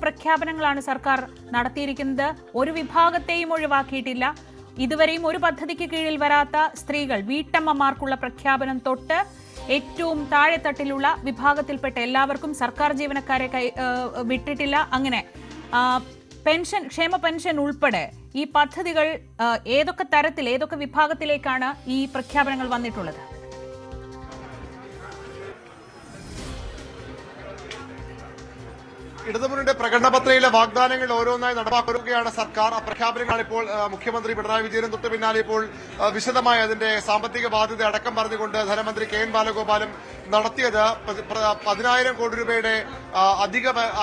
പ്രഖ്യാപനങ്ങളാണ് സർക്കാർ നടത്തിയിരിക്കുന്നത്. ഒരു വിഭാഗത്തെയും ഒഴിവാക്കിയിട്ടില്ല. ഇതുവരെയും ഒരു പദ്ധതിക്ക് കീഴിൽ വരാത്ത സ്ത്രീകൾ, വീട്ടമ്മമാർക്കുള്ള പ്രഖ്യാപനം തൊട്ട് ഏറ്റവും താഴെത്തട്ടിലുള്ള വിഭാഗത്തിൽപ്പെട്ട എല്ലാവർക്കും സർക്കാർ ജീവനക്കാരെ വിട്ടിട്ടില്ല. അങ്ങനെ പെൻഷൻ, ക്ഷേമ പെൻഷൻ ഉൾപ്പെടെ ഈ പദ്ധതികൾ ഏതൊക്കെ തരത്തിൽ, ഏതൊക്കെ വിഭാഗത്തിലേക്കാണ് ഈ പ്രഖ്യാപനങ്ങൾ വന്നിട്ടുള്ളത്? ഇടതുമുന്നണിയുടെ പ്രകടനപത്രയിലെ വാഗ്ദാനങ്ങൾ ഓരോന്നായി നടപ്പാക്കുകയാണ് സർക്കാർ. ആ പ്രഖ്യാപനങ്ങളാണ് ഇപ്പോൾ മുഖ്യമന്ത്രി പിണറായി വിജയനും തൊട്ട് പിന്നാലെ ഇപ്പോൾ വിശദമായി അതിന്റെ സാമ്പത്തിക ബാധ്യത അടക്കം പറഞ്ഞുകൊണ്ട് ധനമന്ത്രി കെ എൻ ബാലഗോപാലും നടത്തിയത്. 10,000 കോടി രൂപയുടെ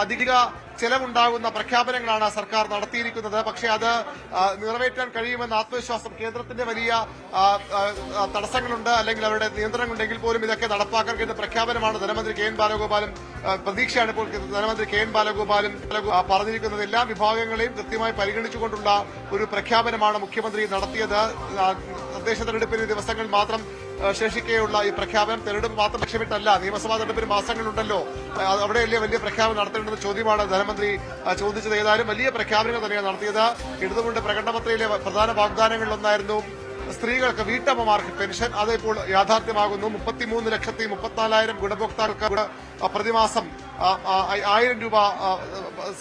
അധിക ചെലവുണ്ടാകുന്ന പ്രഖ്യാപനങ്ങളാണ് സർക്കാർ നടത്തിയിരിക്കുന്നത്. പക്ഷേ അത് നിറവേറ്റാൻ കഴിയുമെന്ന ആത്മവിശ്വാസം, കേന്ദ്രത്തിന്റെ വലിയ തടസ്സങ്ങളുണ്ട്, അല്ലെങ്കിൽ അവരുടെ നിയന്ത്രണങ്ങളുണ്ടെങ്കിൽ പോലും ഇതൊക്കെ നടപ്പാക്കാൻ കഴിയുന്ന പ്രഖ്യാപനമാണ് ധനമന്ത്രി കെ എൻ ബാലഗോപാലും പ്രതീക്ഷയാണ് ഇപ്പോൾ ധനമന്ത്രി കെ എൻ ബാലഗോപാലും പറഞ്ഞിരിക്കുന്നത്. എല്ലാ വിഭാഗങ്ങളെയും കൃത്യമായി പരിഗണിച്ചുകൊണ്ടുള്ള ഒരു പ്രഖ്യാപനമാണ് മുഖ്യമന്ത്രി നടത്തിയത്. തദ്ദേശ തെരഞ്ഞെടുപ്പിന് ദിവസങ്ങൾ മാത്രം ശേഷിക്കെയുള്ള ഈ പ്രഖ്യാപനം തെരഞ്ഞെടുപ്പ് മാത്രം ലക്ഷ്യമിട്ടല്ല, നിയമസഭാ തെരഞ്ഞെടുപ്പിന് മാസങ്ങളുണ്ടല്ലോ, അവിടെയല്ലേ വലിയ പ്രഖ്യാപനം നടത്തേണ്ടെന്ന ചോദ്യമാണ് ധനമന്ത്രി ചോദിച്ചത്. ഏതായാലും വലിയ പ്രഖ്യാപനങ്ങൾ തന്നെയാണ് നടത്തിയത്. ഇടതുമുന്നണിയുടെ പ്രകടനപത്രയിലെ പ്രധാന വാഗ്ദാനങ്ങളിലൊന്നായിരുന്നു സ്ത്രീകൾക്ക്, വീട്ടമ്മമാർക്ക് പെൻഷൻ. അത് ഇപ്പോൾ യാഥാർത്ഥ്യമാകുന്നു. 33,34,000 ഗുണഭോക്താക്കൾക്ക് പ്രതിമാസം 1,000 രൂപ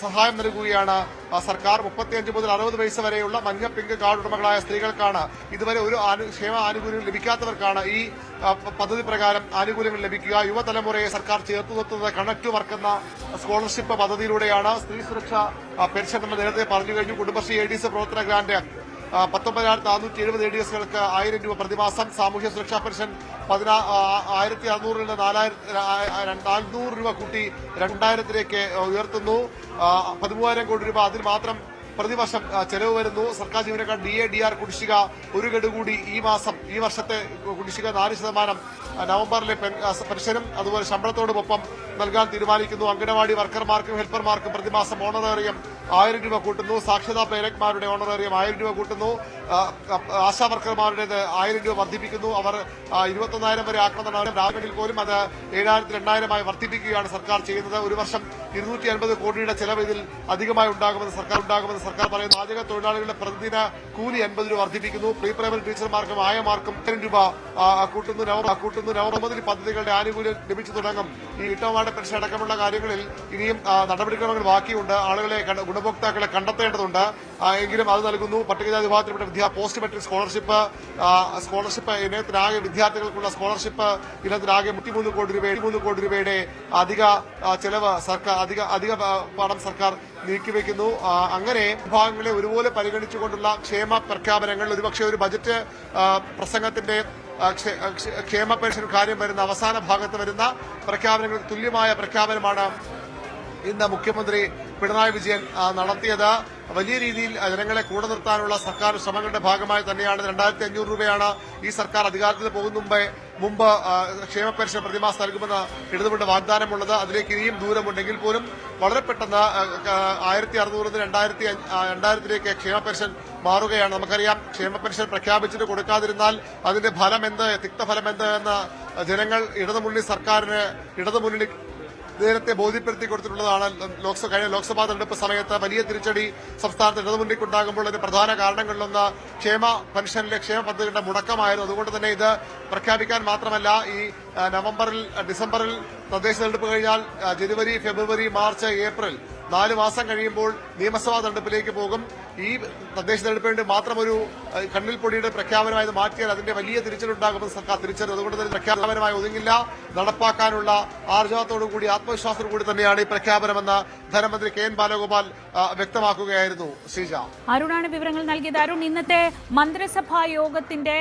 സഹായം നൽകുകയാണ് സർക്കാർ. 35 മുതൽ 60 വയസ്സ് വരെയുള്ള മഞ്ഞ പിങ്ക് കാർഡ് ഉടമകളായ സ്ത്രീകൾക്കാണ് ഇതുവരെ ഒരു ക്ഷേമ ആനുകൂല്യം ലഭിക്കാത്തവർക്കാണ് ഈ പദ്ധതി പ്രകാരം ആനുകൂല്യങ്ങൾ ലഭിക്കുക. യുവതലമുറയെ സർക്കാർ ചേർത്ത് നിർത്തുന്നത് കണക്ട് വർക്ക് എന്ന സ്കോളർഷിപ്പ് പദ്ധതിയിലൂടെയാണ്. സ്ത്രീ സുരക്ഷ പെൻഷൻ നമ്മൾ നേരത്തെ പറഞ്ഞു കഴിഞ്ഞു. കുടുംബശ്രീ ADS പ്രവർത്തന ഗ്രാന്റ് 19,470 ADSകൾക്ക് 1,000 രൂപ പ്രതിമാസം. സാമൂഹ്യ സുരക്ഷാ പെൻഷൻ 1,600 നിന്ന് 400 രൂപ കൂട്ടി 2,000 ഉയർത്തുന്നു. 13,000 കോടി രൂപ അതിൽ മാത്രം പ്രതിവർഷം ചെലവ് വരുന്നു. സർക്കാർ ജീവനക്കാർ DADR കുടിശ്ശിക ഒരു ഗഡു കൂടി ഈ വർഷത്തെ കുടിശ്ശിക 4% നവംബറിലെ പെൻഷനും അതുപോലെ ശമ്പളത്തോടുമൊപ്പം നൽകാൻ തീരുമാനിക്കുന്നു. അംഗനവാടി വർക്കർമാർക്കും ഹെൽപ്പർമാർക്കും പ്രതിമാസം ഓണറേറിയം 1,000 രൂപ കൂട്ടുന്നു. സാക്ഷരതാ പ്രേരകന്മാരുടെ ഓണറേറിയം 1,000 രൂപ കൂട്ടുന്നു. ആശാ വർക്കർമാരുടേത് 1,000 രൂപ വർദ്ധിപ്പിക്കുന്നു. അവർ 21,000 വരെ ആക്കണമെന്നാണ്. രാജ്യങ്ങളിൽ പോലും അത് 7,000-2,000 വർദ്ധിപ്പിക്കുകയാണ് സർക്കാർ ചെയ്യുന്നത്. ഒരു വർഷം 250 കോടിയുടെ ചെലവ് ഇതിൽ അധികമായി ഉണ്ടാകുമെന്ന് സർക്കാർ പറയുന്നു. പാചക തൊഴിലാളികളുടെ പ്രതിദിന കൂലി 50 രൂപ വർദ്ധിപ്പിക്കുന്നു. പ്രീ പ്രൈമറി ടീച്ചർമാർക്കും ആയമാർക്കും 1,000 രൂപ കൂട്ടുന്നു. നവംബർ മുതൽ പദ്ധതികളുടെ ആനുകൂല്യം ലഭിച്ചു തുടങ്ങും. ഈ വീട്ടമ്മമാരുടെ പെൻഷൻ അടക്കമുള്ള കാര്യങ്ങളിൽ ഇനിയും നടപടിക്രമങ്ങൾ ബാക്കിയുണ്ട്. ആളുകളെ, ഗുണഭോക്താക്കളെ കണ്ടെത്തേണ്ടതുണ്ട്. എങ്കിലും അത് നൽകുന്നു. പട്ടികജാതി വിഭാഗത്തിൽപ്പെട്ട പോസ്റ്റ് മെട്രിക് സ്കോളർഷിപ്പ് ഇനത്തിനാകെ വിദ്യാർത്ഥികൾക്കുള്ള സ്കോളർഷിപ്പ് ഇനത്തിനാകെ 33 കോടി രൂപയുടെ അധിക ചെലവ് സർക്കാർ, അധിക പണം സർക്കാർ നീക്കിവെക്കുന്നു. അങ്ങനെ വിഭാഗങ്ങളെ ഒരുപോലെ പരിഗണിച്ചുകൊണ്ടുള്ള ക്ഷേമ പ്രഖ്യാപനങ്ങൾ, ഒരുപക്ഷെ ഒരു ബജറ്റ് പ്രസംഗത്തിന്റെ ക്ഷേമ പെൻഷൻ കാര്യം വരുന്ന അവസാന ഭാഗത്ത് വരുന്ന പ്രഖ്യാപനങ്ങൾക്ക് തുല്യമായ പ്രഖ്യാപനമാണ് ഇന്ന് മുഖ്യമന്ത്രി പിണറായി വിജയൻ നടത്തിയത്. വലിയ രീതിയിൽ ജനങ്ങളെ കൂടെ നിർത്താനുള്ള സർക്കാർ ശ്രമങ്ങളുടെ ഭാഗമായി തന്നെയാണ് 2,500 രൂപയാണ് ഈ സർക്കാർ അധികാരത്തിൽ മുമ്പ് ക്ഷേമ പെൻഷൻ പ്രതിമാസം നൽകുമെന്ന് ഇടതുമുന്നണിയുടെ വാഗ്ദാനമുള്ളത്. അതിലേക്ക് ഇനിയും ദൂരമുണ്ടെങ്കിൽ പോലും വളരെ പെട്ടെന്ന് 1,600 2,000 ക്ഷേമ പെൻഷൻ മാറുകയാണ്. നമുക്കറിയാം, ക്ഷേമ പെൻഷൻ പ്രഖ്യാപിച്ചിട്ട് കൊടുക്കാതിരുന്നാൽ അതിന്റെ ഫലമെന്ത്, തിക്തഫലമെന്ത് എന്ന് ജനങ്ങൾ ഇടതുമുന്നണി നേരത്തെ ബോധ്യപ്പെടുത്തി കൊടുത്തിട്ടുള്ളതാണ്. കഴിഞ്ഞ ലോക്സഭാ തെരഞ്ഞെടുപ്പ് സമയത്ത് വലിയ തിരിച്ചടി സംസ്ഥാനത്ത് ഇടതുമുന്നണിക്കുണ്ടാകുമ്പോൾ അതിന്റെ പ്രധാന കാരണങ്ങളിലൊന്ന് ക്ഷേമ പെൻഷനിലെ ക്ഷേമ പദ്ധതികളുടെ മുടക്കമായിരുന്നു. അതുകൊണ്ട് തന്നെ ഇത് പ്രഖ്യാപിക്കാൻ മാത്രമല്ല, ഈ ഡിസംബറിൽ തദ്ദേശ തെരഞ്ഞെടുപ്പ് കഴിഞ്ഞാൽ ജനുവരി, ഫെബ്രുവരി, മാർച്ച്, ഏപ്രിൽ 4 മാസം കഴിയുമ്പോൾ നിയമസഭാ തെരഞ്ഞെടുപ്പിലേക്ക് പോകും. ഈ തദ്ദേശ തെരഞ്ഞെടുപ്പിന് വേണ്ടി മാത്രം ഒരു കണ്ണിൽ പൊടിയുടെ പ്രഖ്യാപനമായത് മാറ്റിയാൽ അതിന്റെ വലിയ തിരിച്ചടിയുണ്ടാകുമെന്ന് സർക്കാർ തിരിച്ചറിഞ്ഞു. അതുകൊണ്ട് തന്നെ പ്രഖ്യാപനമായി ഒതുങ്ങില്ല. നടപ്പാക്കാനുള്ള ആർജവത്തോടുകൂടി, ആത്മവിശ്വാസത്തോടുകൂടി തന്നെയാണ് ഈ പ്രഖ്യാപനമെന്ന് ധനമന്ത്രി കെ എൻ ബാലഗോപാൽ വ്യക്തമാക്കുകയായിരുന്നു. ശ്രീജ, അരുണാണ് വിവരങ്ങൾ നൽകിയത്. അരുൺ, ഇന്നത്തെ മന്ത്രിസഭാ യോഗത്തിന്റെ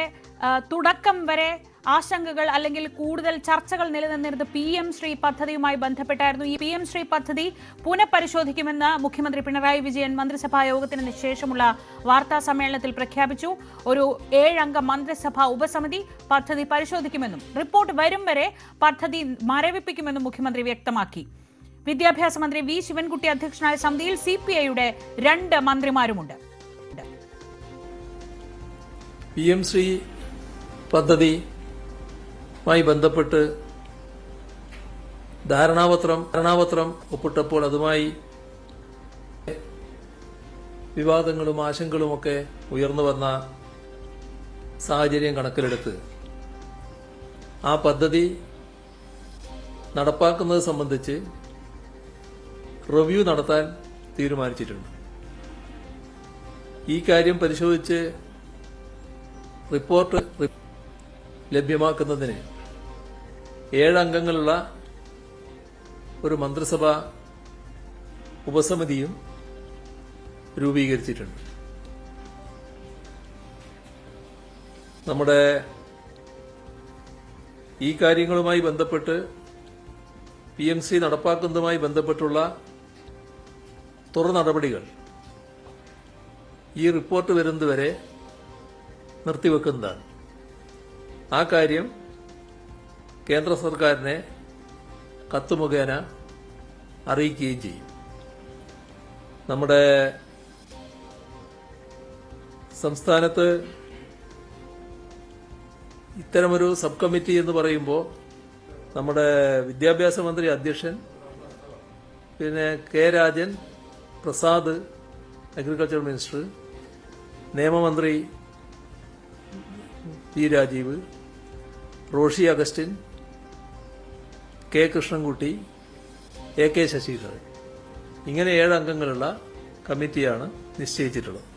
തുടക്കം വരെ ആശങ്കകൾ അല്ലെങ്കിൽ കൂടുതൽ ചർച്ചകൾ നിലനിന്നിരുന്നത് PM ശ്രീ പദ്ധതിയുമായി ബന്ധപ്പെട്ടായിരുന്നു. ഈ PM ശ്രീ പദ്ധതി പുനഃപരിശോധിക്കുമെന്ന് മുഖ്യമന്ത്രി പിണറായി വിജയൻ മന്ത്രിസഭാ യോഗത്തിന് ശേഷമുള്ള വാർത്താ സമ്മേളനത്തിൽ പ്രഖ്യാപിച്ചു. ഒരു 7 അംഗ മന്ത്രിസഭാ ഉപസമിതി പദ്ധതി പരിശോധിക്കുമെന്നും റിപ്പോർട്ട് വരും വരെ പദ്ധതി മരവിപ്പിക്കുമെന്നും മുഖ്യമന്ത്രി വ്യക്തമാക്കി. വിദ്യാഭ്യാസ മന്ത്രി V ശിവൻകുട്ടി അധ്യക്ഷനായ സമിതിയിൽ CPIയുടെ 2 മന്ത്രിമാരുമുണ്ട്. PM ശ്രീ പദ്ധതിയുമായി ബന്ധപ്പെട്ട് ധാരണാപത്രം ഒപ്പിട്ടപ്പോൾ അതുമായി വിവാദങ്ങളും ആശങ്കകളുമൊക്കെ ഉയർന്നു വന്ന സാഹചര്യം കണക്കിലെടുത്ത് ആ പദ്ധതി നടപ്പാക്കുന്നത് സംബന്ധിച്ച് റിവ്യൂ നടത്താൻ തീരുമാനിച്ചിട്ടുണ്ട്. ഈ കാര്യം പരിശോധിച്ച് റിപ്പോർട്ട് ലഭ്യമാക്കുന്നതിന് 7 അംഗങ്ങളുള്ള ഒരു മന്ത്രിസഭാ ഉപസമിതിയും രൂപീകരിച്ചിട്ടുണ്ട്. നമ്മുടെ ഈ കാര്യങ്ങളുമായി ബന്ധപ്പെട്ട് PMC നടപ്പാക്കുന്നതുമായി ബന്ധപ്പെട്ടുള്ള തുടർ നടപടികൾ ഈ റിപ്പോർട്ട് വരുന്നതുവരെ നിർത്തിവെക്കുന്നതാണ്. ആ കാര്യം കേന്ദ്ര സർക്കാരിനെ കത്ത് മുഖേന അറിയിക്കുകയും ചെയ്യും. നമ്മുടെ സംസ്ഥാനത്ത് ഇത്തരമൊരു സബ് കമ്മിറ്റി എന്ന് പറയുമ്പോൾ നമ്മുടെ വിദ്യാഭ്യാസ മന്ത്രി അധ്യക്ഷൻ, പിന്നെ K Rajan, Prasad agriculture minister, നിയമമന്ത്രി P Rajeev, Roshy Augustine, K Krishnankutty, AK Sasidharan, ഇങ്ങനെ 7 അംഗങ്ങളുള്ള കമ്മിറ്റിയാണ് നിശ്ചയിച്ചിട്ടുള്ളത്.